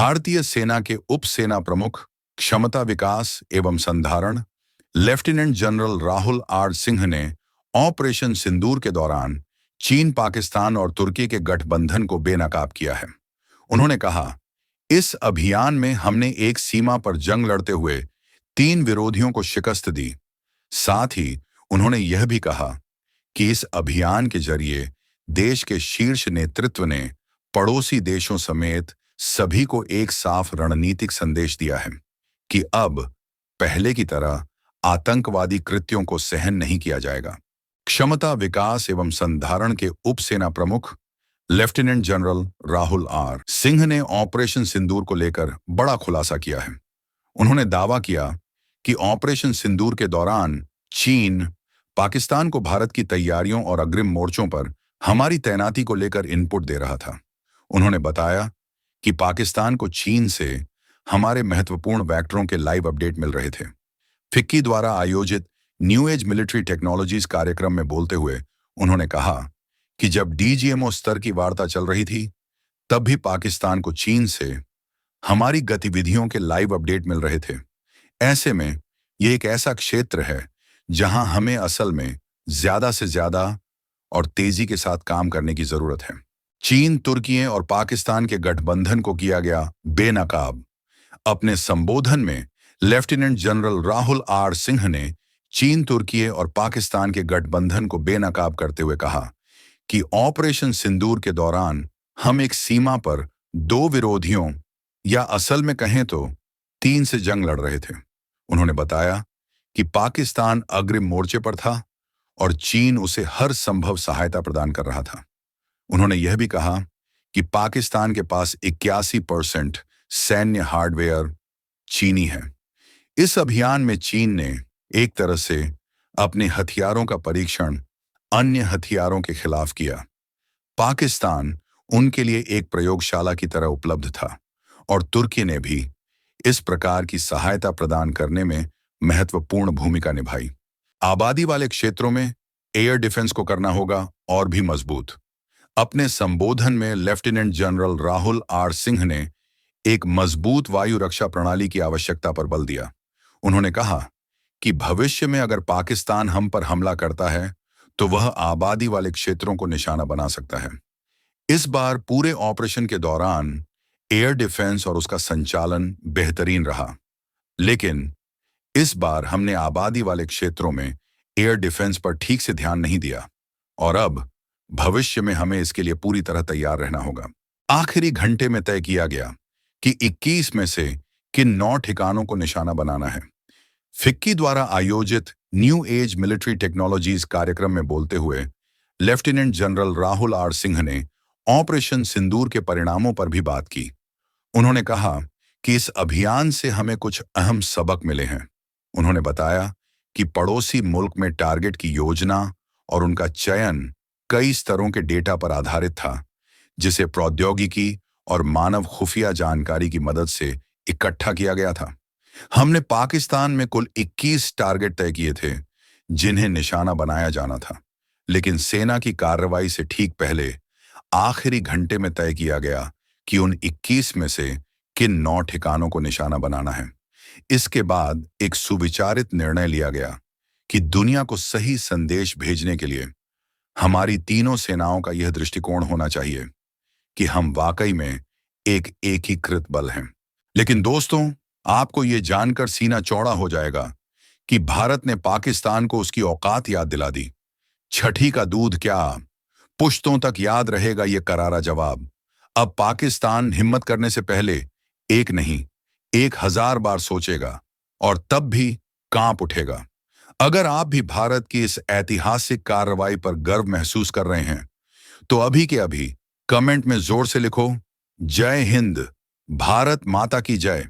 भारतीय सेना के उप सेना प्रमुख, क्षमता विकास एवं संधारण, lieutenant general Rahul R Singh ने ऑपरेशन सिंदूर के दौरान चीन, पाकिस्तान और तुर्की के गठबंधन को बेनकाब किया है। उन्होंने कहा, इस अभियान में हमने एक सीमा पर जंग लड़ते हुए 3 विरोधियों को शिकस्त दी। साथ ही उन्होंने यह भी कहा कि इस अभियान के जरिए देश के शीर्ष नेतृत्व ने पड़ोसी देशों समेत सभी को एक साफ रणनीतिक संदेश दिया है कि अब पहले की तरह आतंकवादी कृत्यों को सहन नहीं किया जाएगा। क्षमता विकास एवं संधारण के उप सेना प्रमुख lieutenant general Rahul R Singh ने ऑपरेशन सिंदूर को लेकर बड़ा खुलासा किया है। उन्होंने दावा किया कि ऑपरेशन सिंदूर के दौरान चीन, पाकिस्तान को भारत की तैयारियों और अग्रिम मोर्चों पर हमारी तैनाती को लेकर इनपुट दे रहा था। उन्होंने बताया कि पाकिस्तान को चीन से हमारे महत्वपूर्ण वेक्टरों के लाइव अपडेट मिल रहे थे। फिक्की द्वारा आयोजित न्यू एज मिलिट्री टेक्नोलॉजीज कार्यक्रम में बोलते हुए उन्होंने कहा कि जब डीजीएमओ स्तर की वार्ता चल रही थी, तब भी पाकिस्तान को चीन से हमारी गतिविधियों के लाइव अपडेट मिल रहे थे। ऐसे में ये एक ऐसा क्षेत्र है जहां हमें असल में ज्यादा से ज्यादा और तेजी के साथ काम करने की जरूरत है। चीन, तुर्की और पाकिस्तान के गठबंधन को किया गया बेनकाब। अपने संबोधन में lieutenant general Rahul R Singh ने चीन, तुर्की और पाकिस्तान के गठबंधन को बेनकाब करते हुए कहा कि ऑपरेशन सिंदूर के दौरान हम एक सीमा पर 2 विरोधियों या असल में कहें तो 3 से जंग लड़ रहे थे। उन्होंने बताया कि पाकिस्तान अग्रिम मोर्चे पर था और चीन उसे हर संभव सहायता प्रदान कर रहा था। उन्होंने यह भी कहा कि पाकिस्तान के पास 81% सैन्य हार्डवेयर चीनी है। इस अभियान में चीन ने एक तरह से अपने हथियारों का परीक्षण अन्य हथियारों के खिलाफ किया। पाकिस्तान उनके लिए एक प्रयोगशाला की तरह उपलब्ध था और तुर्की ने भी इस प्रकार की सहायता प्रदान करने में महत्वपूर्ण भूमिका निभाई। आबादी वाले क्षेत्रों में एयर डिफेंस को करना होगा और भी मजबूत। अपने संबोधन में lieutenant general Rahul R Singh ने एक मजबूत वायु रक्षा प्रणाली की आवश्यकता पर बल दिया। उन्होंने कहा कि भविष्य में अगर पाकिस्तान हम पर हमला करता है तो वह आबादी वाले क्षेत्रों को निशाना बना सकता है। इस बार पूरे ऑपरेशन के दौरान एयर डिफेंस और उसका संचालन बेहतरीन रहा, लेकिन इस बार हमने आबादी वाले क्षेत्रों में एयर डिफेंस पर ठीक से ध्यान नहीं दिया और अब भविष्य में हमें इसके लिए पूरी तरह तैयार रहना होगा। आखिरी घंटे में तय किया गया कि 21 में से किन 9 ठिकानों को निशाना बनाना है। फिक्की द्वारा आयोजित न्यू एज मिलिट्री टेक्नोलॉजीज कार्यक्रम में बोलते हुए lieutenant general Rahul R Singh ने ऑपरेशन सिंदूर के परिणामों पर भी बात की। उन्होंने कहा कि इस अभियान से हमें कुछ अहम सबक मिले हैं। उन्होंने बताया कि पड़ोसी मुल्क में टारगेट की योजना और उनका चयन कई स्तरों के डेटा पर आधारित था, जिसे प्रौद्योगिकी और मानव खुफिया जानकारी की मदद से इकट्ठा किया गया था। हमने पाकिस्तान में कुल 21 टारगेट तय किए थे जिन्हें निशाना बनाया जाना था, लेकिन सेना की कार्रवाई से ठीक पहले आखिरी घंटे में तय किया गया कि उन 21 में से किन 9 ठिकानों को निशाना बनाना है। इसके बाद एक सुविचारित निर्णय लिया गया कि दुनिया को सही संदेश भेजने के लिए हमारी तीनों सेनाओं का यह दृष्टिकोण होना चाहिए कि हम वाकई में एक एकीकृत बल हैं। लेकिन दोस्तों, आपको ये जानकर सीना चौड़ा हो जाएगा कि भारत ने पाकिस्तान को उसकी औकात याद दिला दी। छठी का दूध क्या, पुश्तों तक याद रहेगा ये करारा जवाब। अब पाकिस्तान हिम्मत करने से पहले एक नहीं 1000 बार सोचेगा और तब भी कांप उठेगा। अगर आप भी भारत की इस ऐतिहासिक कार्रवाई पर गर्व महसूस कर रहे हैं तो अभी के अभी कमेंट में जोर से लिखो, जय हिंद, भारत माता की जय।